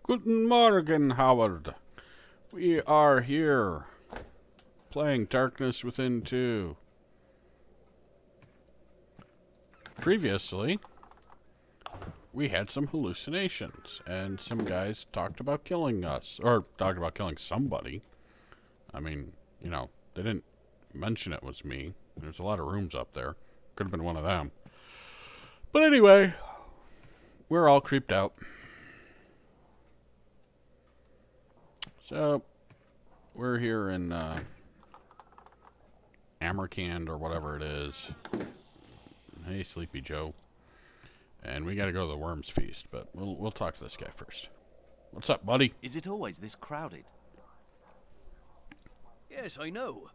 Guten Morgen, Howard. We are here, playing Darkness Within 2. Previously, we had some hallucinations, and some guys talked about killing us, or talked about killing somebody. I mean, you know, they didn't mention it was me. There's a lot of rooms up there. Could have been one of them. But anyway, we're all creeped out. So, we're here in Amerkand or whatever it is. Hey, Sleepy Joe. And we gotta go to the Worms Feast, but we'll talk to this guy first. What's up, buddy? Is it always this crowded? Yes, I know.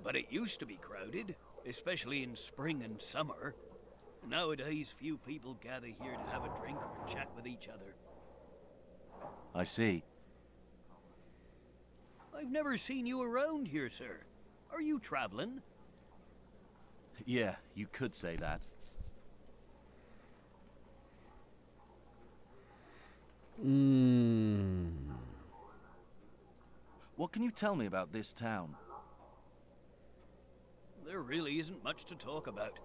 But it used to be crowded, especially in spring and summer. Nowadays, few people gather here to have a drink or chat with each other. I see. I've never seen you around here, sir. Are you traveling? Yeah, you could say that. What can you tell me about this town? There really isn't much to talk about.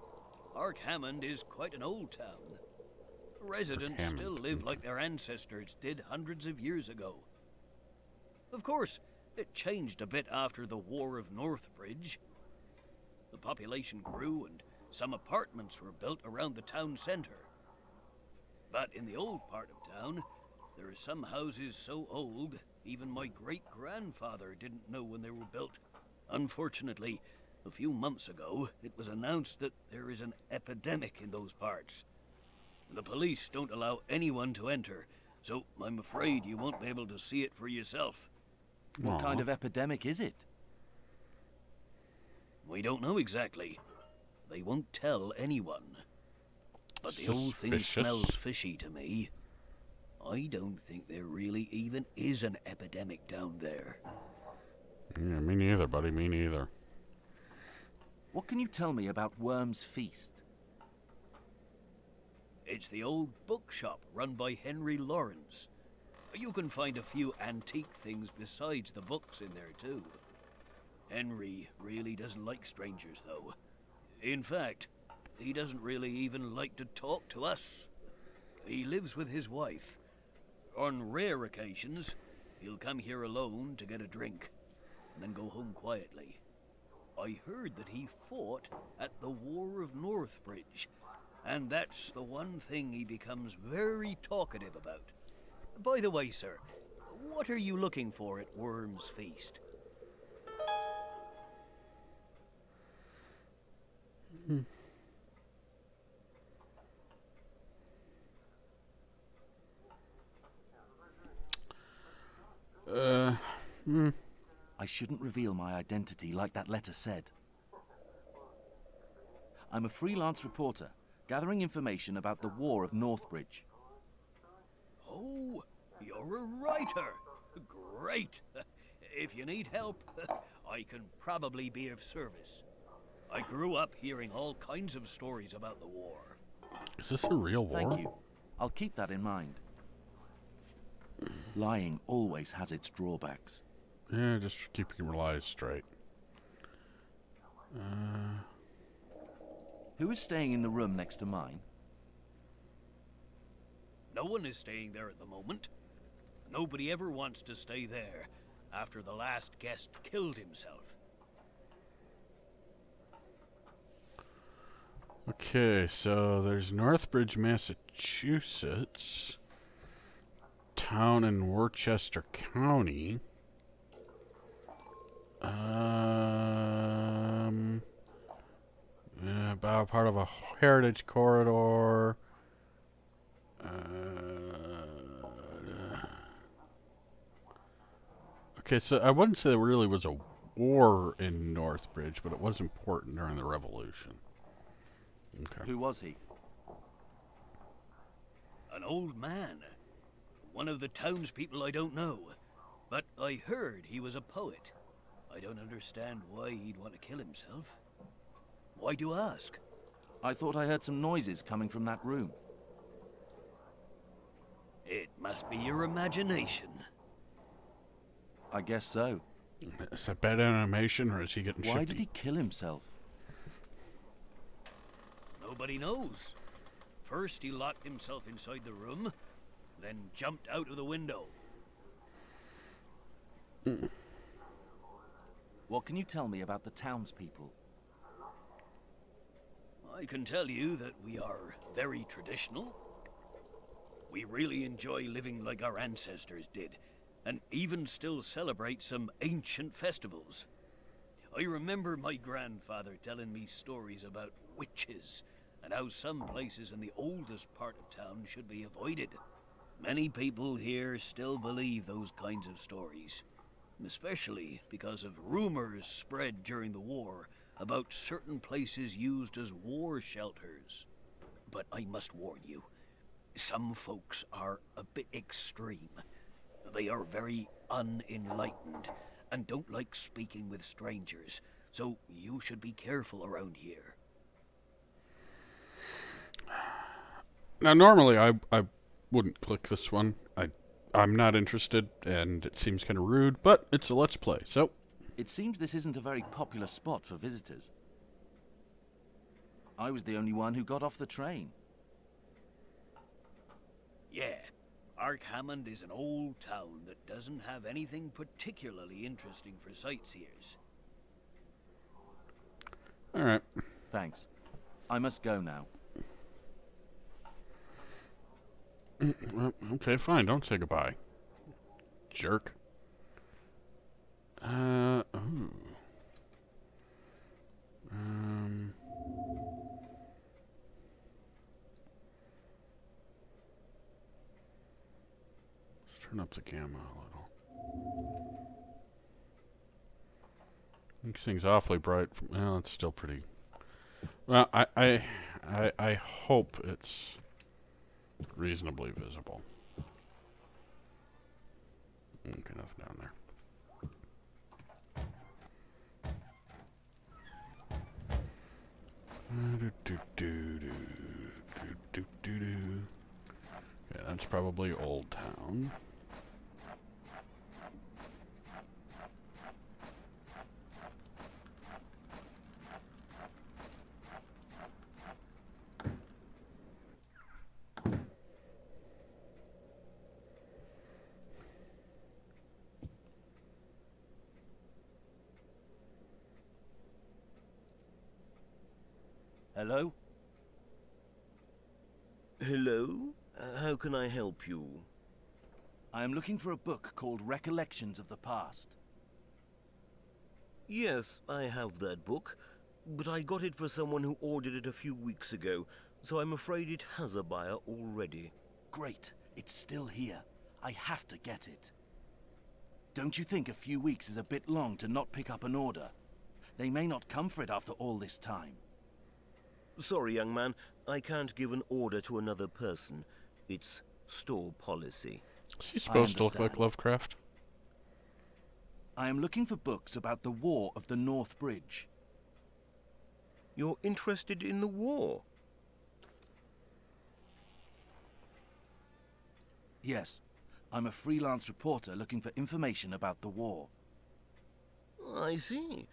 Ark Hammond is quite an old town. Residents still live like their ancestors did hundreds of years ago. Of course, it changed a bit after the War of Northbridge. The population grew and some apartments were built around the town center. But in the old part of town, there are some houses so old, even my great-grandfather didn't know when they were built. Unfortunately, a few months ago, it was announced that there is an epidemic in those parts. The police don't allow anyone to enter, so I'm afraid you won't be able to see it for yourself. What kind of epidemic is it? We don't know exactly. They won't tell anyone. But the whole thing smells fishy to me. I don't think there really even is an epidemic down there. Yeah, me neither, buddy, me neither. What can you tell me about Worms Feast? It's the old bookshop run by Henry Lawrence. You can find a few antique things besides the books in there, too. Henry really doesn't like strangers, though. In fact, he doesn't really even like to talk to us. He lives with his wife. On rare occasions, he'll come here alone to get a drink, and then go home quietly. I heard that he fought at the War of Northbridge, and that's the one thing he becomes very talkative about. By the way, sir, what are you looking for at Worms Feast? I shouldn't reveal my identity like that letter said. I'm a freelance reporter, gathering information about the War of Northbridge. Oh, you're a writer. Great. If you need help, I can probably be of service. I grew up hearing all kinds of stories about the war. Is this a real war? Thank you. I'll keep that in mind. Lying always has its drawbacks. Yeah, just keeping your lies straight. Who is staying in the room next to mine? No one is staying there at the moment. Nobody ever wants to stay there after the last guest killed himself. Okay, so there's Northbridge, Massachusetts. Town in Worcester County. About part of a heritage corridor. Okay, so I wouldn't say there really was a war in Northbridge, but it was important during the Revolution. Okay. Who was he? An old man. One of the townspeople I don't know. But I heard he was a poet. I don't understand why he'd want to kill himself. Why do you ask? I thought I heard some noises coming from that room. It It must be your imagination. I guess so. Is that bad animation, or is he getting Why shifty? did he kill himself? Nobody knows. First he locked himself inside the room, then jumped out of the window. What can you tell me about the townspeople? I can tell you that we are very traditional. We really enjoy living like our ancestors did, and even still celebrate some ancient festivals. I remember my grandfather telling me stories about witches, and how some places in the oldest part of town should be avoided. Many people here still believe those kinds of stories, especially because of rumors spread during the war about certain places used as war shelters. But I must warn you, some folks are a bit extreme. They are very unenlightened and don't like speaking with strangers, so you should be careful around here. Now, normally I wouldn't click this one. I'm not interested, and it seems kind of rude, but it's a Let's Play, so... It seems this isn't a very popular spot for visitors. I was the only one who got off the train. Yeah, Ark Hammond is an old town that doesn't have anything particularly interesting for sightseers. Alright. Thanks. I must go now. Well, okay, fine. Don't say goodbye. Jerk. Ooh. Let's turn up the camera a little. Makes things awfully bright. Well, it's still pretty. Well, I hope it's reasonably visible. Okay, nothing down there. Yeah, that's probably Old Town. Hello? Hello? How can I help you? I am looking for a book called Recollections of the Past. Yes, I have that book, but I got it for someone who ordered it a few weeks ago, so I'm afraid it has a buyer already. Great. It's still here. I have to get it. Don't you think a few weeks is a bit long to not pick up an order? They may not come for it after all this time. Sorry, young man, I can't give an order to another person. It's store policy. Is he supposed to look like understand. Lovecraft? I am looking for books about the War of the North Bridge. You're interested in the war? Yes. I'm a freelance reporter looking for information about the war. I see.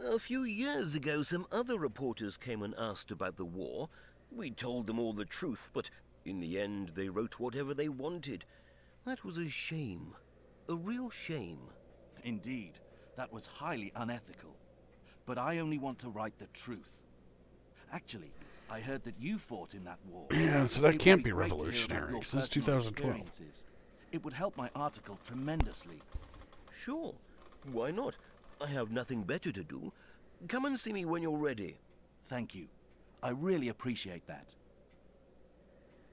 A few years ago, some other reporters came and asked about the war. We told them all the truth, but in the end, they wrote whatever they wanted. That was a shame. A real shame. Indeed, that was highly unethical. But I only want to write the truth. Actually, I heard that you fought in that war. Yeah, so that It would can't be great to hear about revolutionary, your 'cause it's personal 2012. experiences. It would help my article tremendously. Sure. Why not? I have nothing better to do. Come and see me when you're ready. Thank you. I really appreciate that.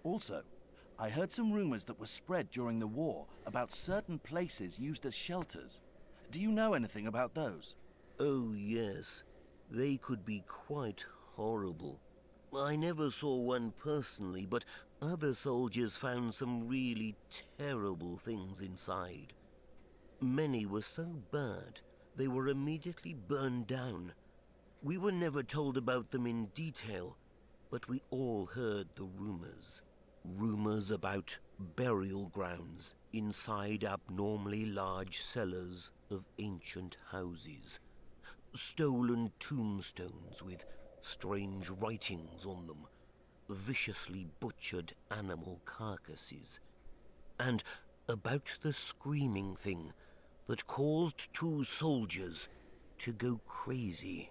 Also, I heard some rumors that were spread during the war about certain places used as shelters. Do you know anything about those? Oh, yes. They could be quite horrible. I never saw one personally, but other soldiers found some really terrible things inside. Many were so bad, they were immediately burned down. We were never told about them in detail, but we all heard the rumors. Rumors about burial grounds inside abnormally large cellars of ancient houses. Stolen tombstones with strange writings on them. Viciously butchered animal carcasses. And about the screaming thing that caused 2 soldiers to go crazy.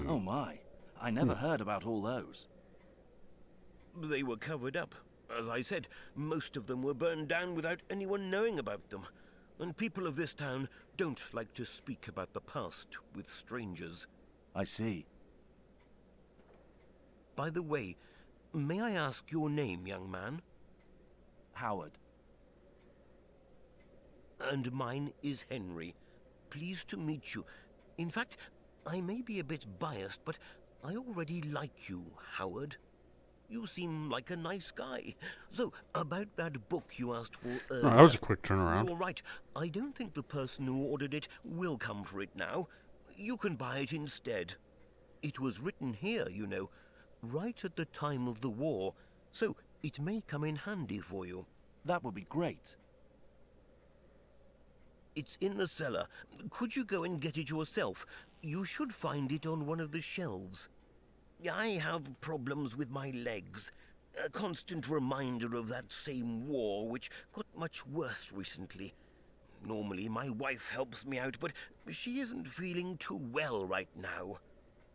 Oh my, I never heard about all those. They were covered up. As I said, most of them were burned down without anyone knowing about them. And people of this town don't like to speak about the past with strangers. I see. By the way, may I ask your name, young man? Howard. And mine is Henry. Pleased to meet you. In fact, I may be a bit biased, but I already like you, Howard. You seem like a nice guy. So, about that book you asked for earlier... Oh, that was a quick turnaround. You're right. I don't think the person who ordered it will come for it now. You can buy it instead. It was written here, you know, right at the time of the war, so it may come in handy for you. That would be great. It's in the cellar. Could you go and get it yourself? You should find it on one of the shelves. I have problems with my legs. A constant reminder of that same war, which got much worse recently. Normally my wife helps me out, but she isn't feeling too well right now.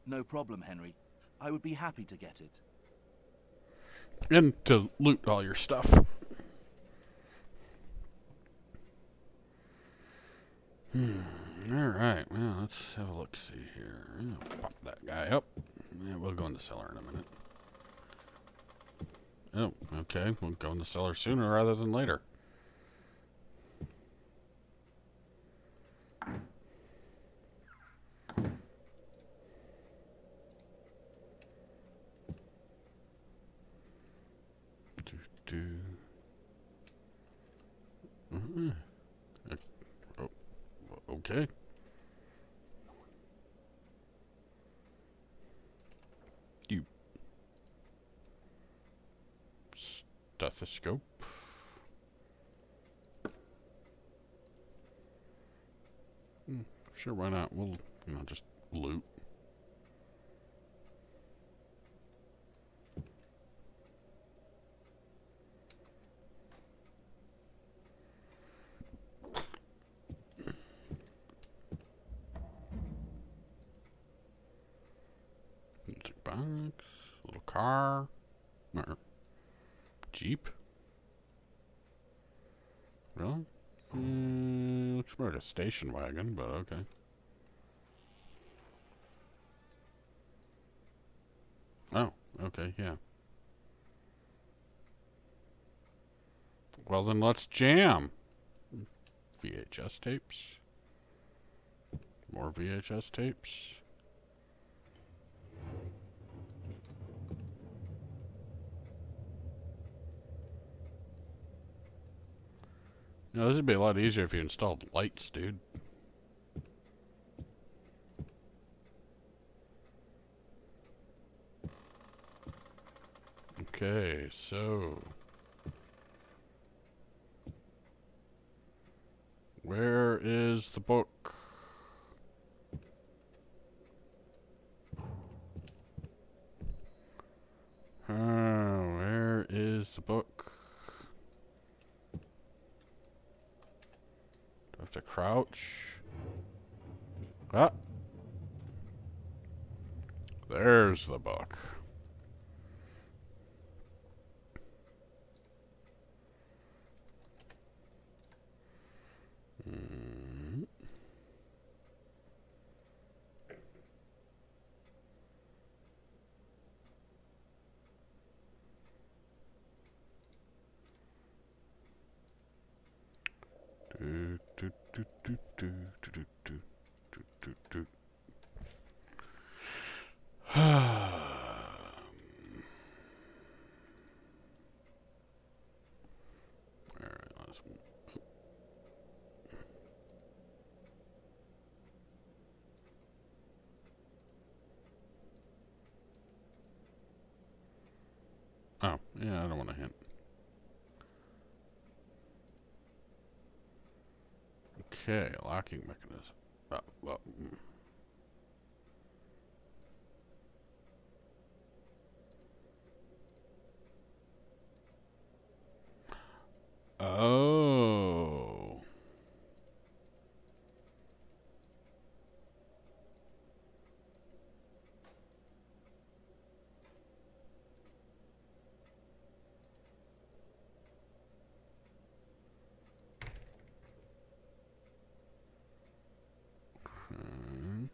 No problem, Henry. I would be happy to get it. And to loot all your stuff. Alright, well, let's have a look-see here. I'll pop that guy up. Yeah, we'll go in the cellar in a minute. Oh, okay. We'll go in the cellar sooner rather than later. Oh, okay. You stethoscope. Sure, why not? We'll, just loot. Music box, little car, or Jeep. Really? Looks more like a station wagon, but okay. Oh, okay, yeah. Well, then let's jam. VHS tapes. More VHS tapes. This would be a lot easier if you installed lights, dude. Okay, so... where is the book? Where is the book? Do I have to crouch? Ah! There's the book. Oh, yeah, I don't want to hint. Okay, locking mechanism. Well, oh. Hmm.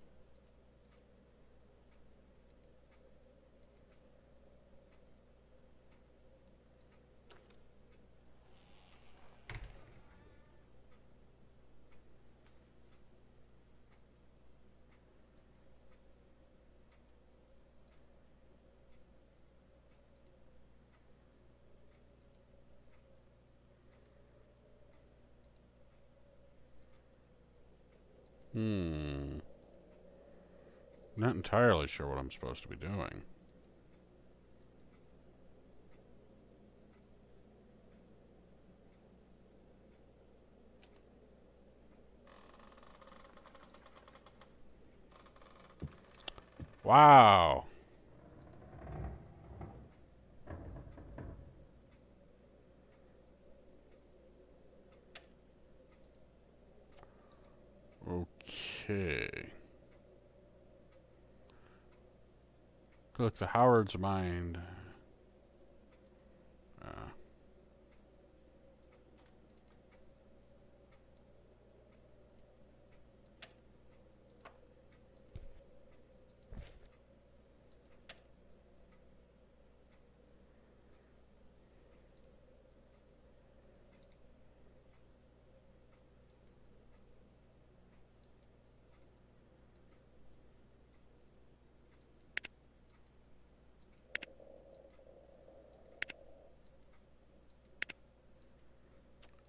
Hmm. Not entirely sure what I'm supposed to be doing. Wow. Okay. Look, the Howard's mind. Uh,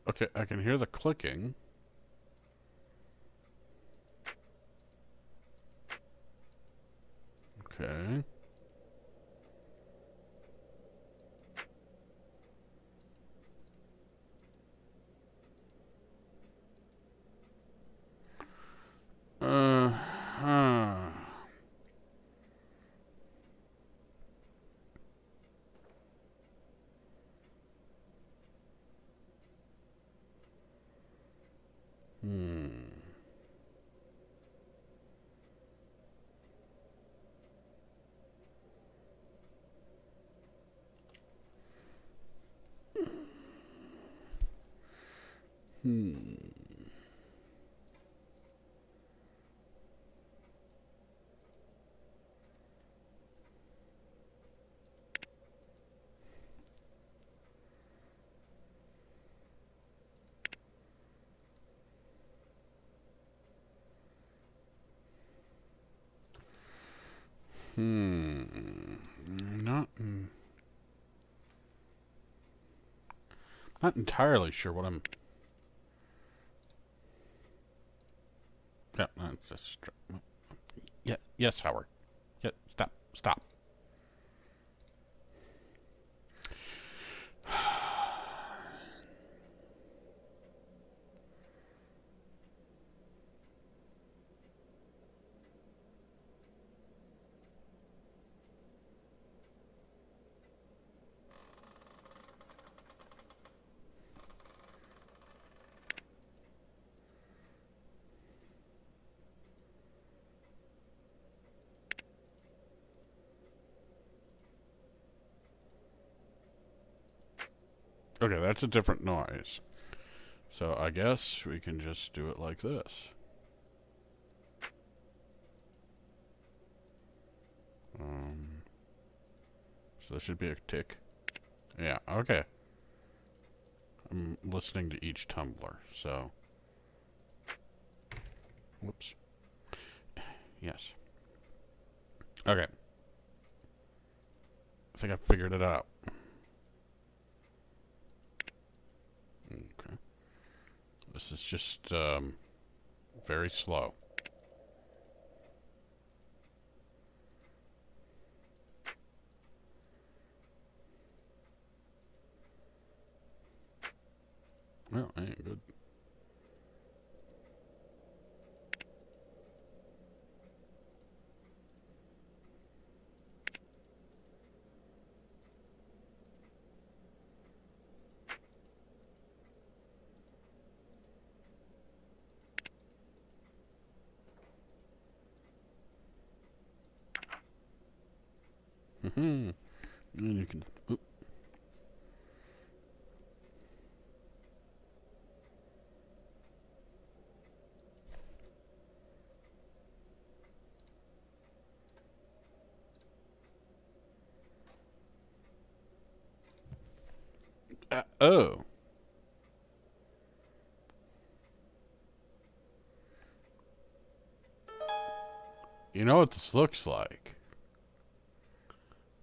okay, I can hear the clicking. Okay. Huh. Hmm. Hmm. Hmm. Not. Not entirely sure what I'm. Yeah. That's just. Yeah. Yes, Howard. Yeah. Stop. Stop. Okay, that's a different noise. So I guess we can just do it like this. So this should be a tick. Yeah, okay. I'm listening to each tumbler, so. Whoops. Yes. Okay. I think I figured it out. Okay. This is just very slow. Well, ain't good. And you can. Oop. Oh. You know what this looks like?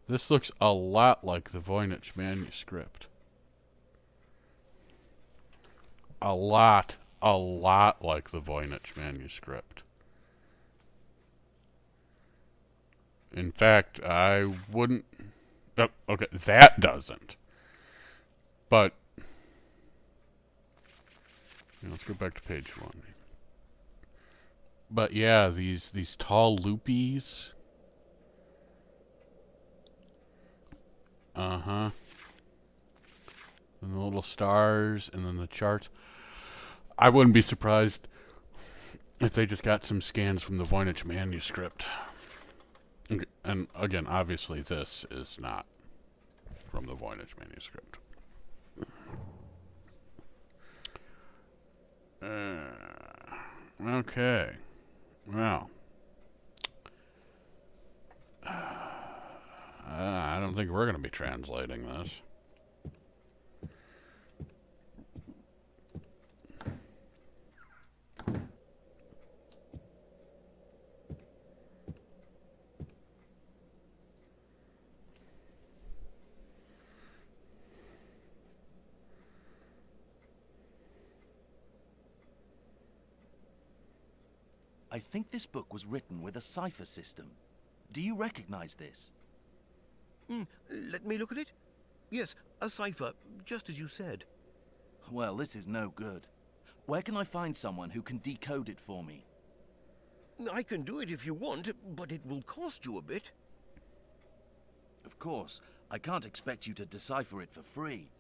This looks a lot like the Voynich manuscript. A lot like the Voynich manuscript. In fact, I wouldn't... Oh, okay, that doesn't. But... let's go back to page 1. But yeah, these tall loopies. Uh-huh. And the little stars, and then the charts. I wouldn't be surprised if they just got some scans from the Voynich manuscript. And again, obviously this is not from the Voynich manuscript. Okay. Well. I don't think we're going to be translating this. I think this book was written with a cipher system. Do you recognize this? Let me look at it. Yes, a cipher, just as you said. Well, this is no good. Where can I find someone who can decode it for me? I can do it if you want, but it will cost you a bit. Of course, I can't expect you to decipher it for free.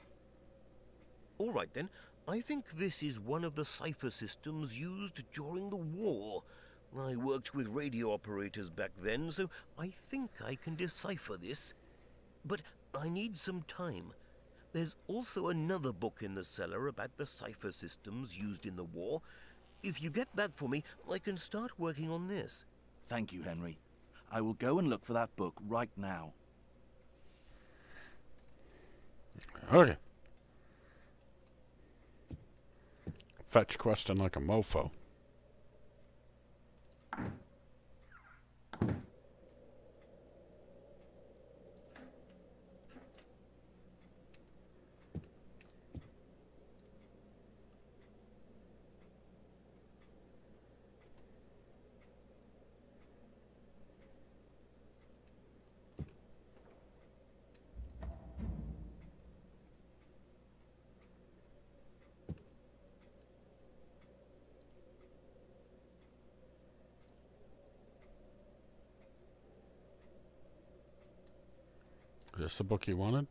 All right then. I think this is one of the cipher systems used during the war. I worked with radio operators back then, so I think I can decipher this. But I need some time. There's also another book in the cellar about the cipher systems used in the war. If you get that for me, I can start working on this. Thank you, Henry. I will go and look for that book right now. Okay. Fetch questing like a mofo. Is this the book you wanted?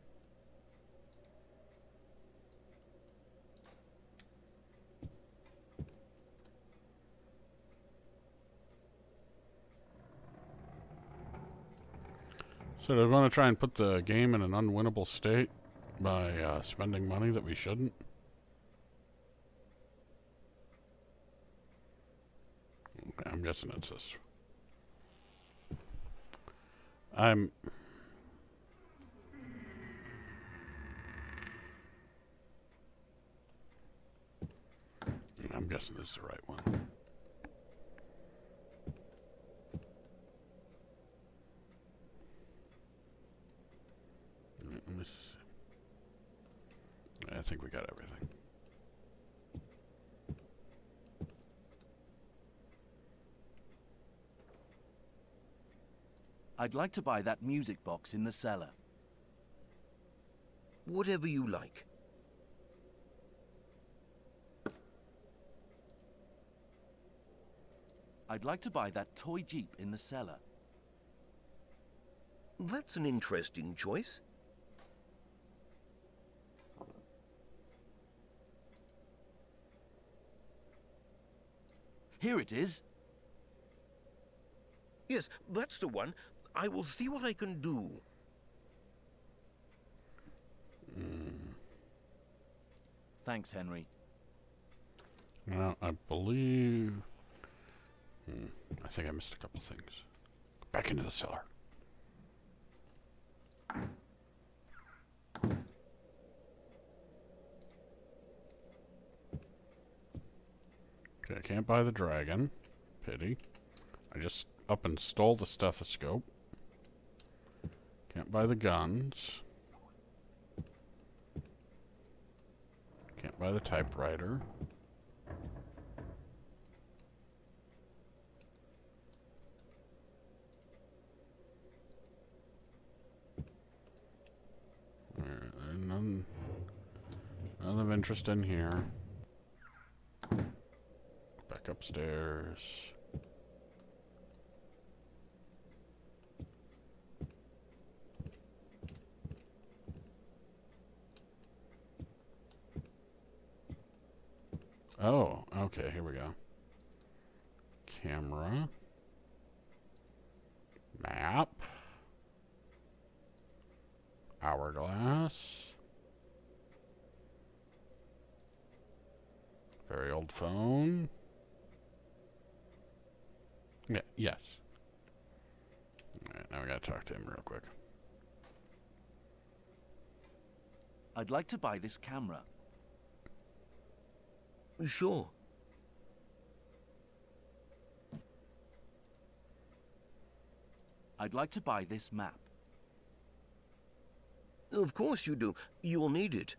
So do we want to try and put the game in an unwinnable state by spending money that we shouldn't? Okay, I'm guessing it's this. I'm guessing this is the right one. Let me see. I think we got everything. I'd like to buy that music box in the cellar. Whatever you like. I'd like to buy that toy Jeep in the cellar. That's an interesting choice. Here it is. Yes, that's the one. I will see what I can do. Thanks, Henry. Well, I believe... I think I missed a couple things. Back into the cellar. Okay, I can't buy the dragon. Pity. I just up and stole the stethoscope. Can't buy the guns. Can't buy the typewriter. None of interest in here. Back upstairs. Oh, okay, here we go. Camera. Map. Hourglass. Very old phone. Yeah, yes. Alright, now we gotta talk to him real quick. I'd like to buy this camera. Sure. I'd like to buy this map. Of course you do. You'll need it.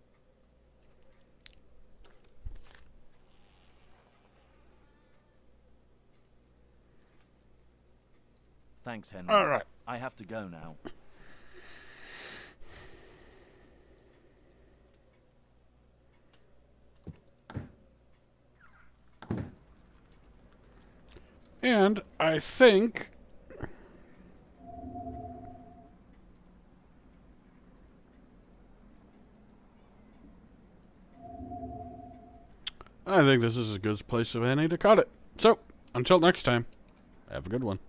Thanks, Henry. All right. I have to go now. And I think... I think this is as good a place as any to cut it. So, until next time, have a good one.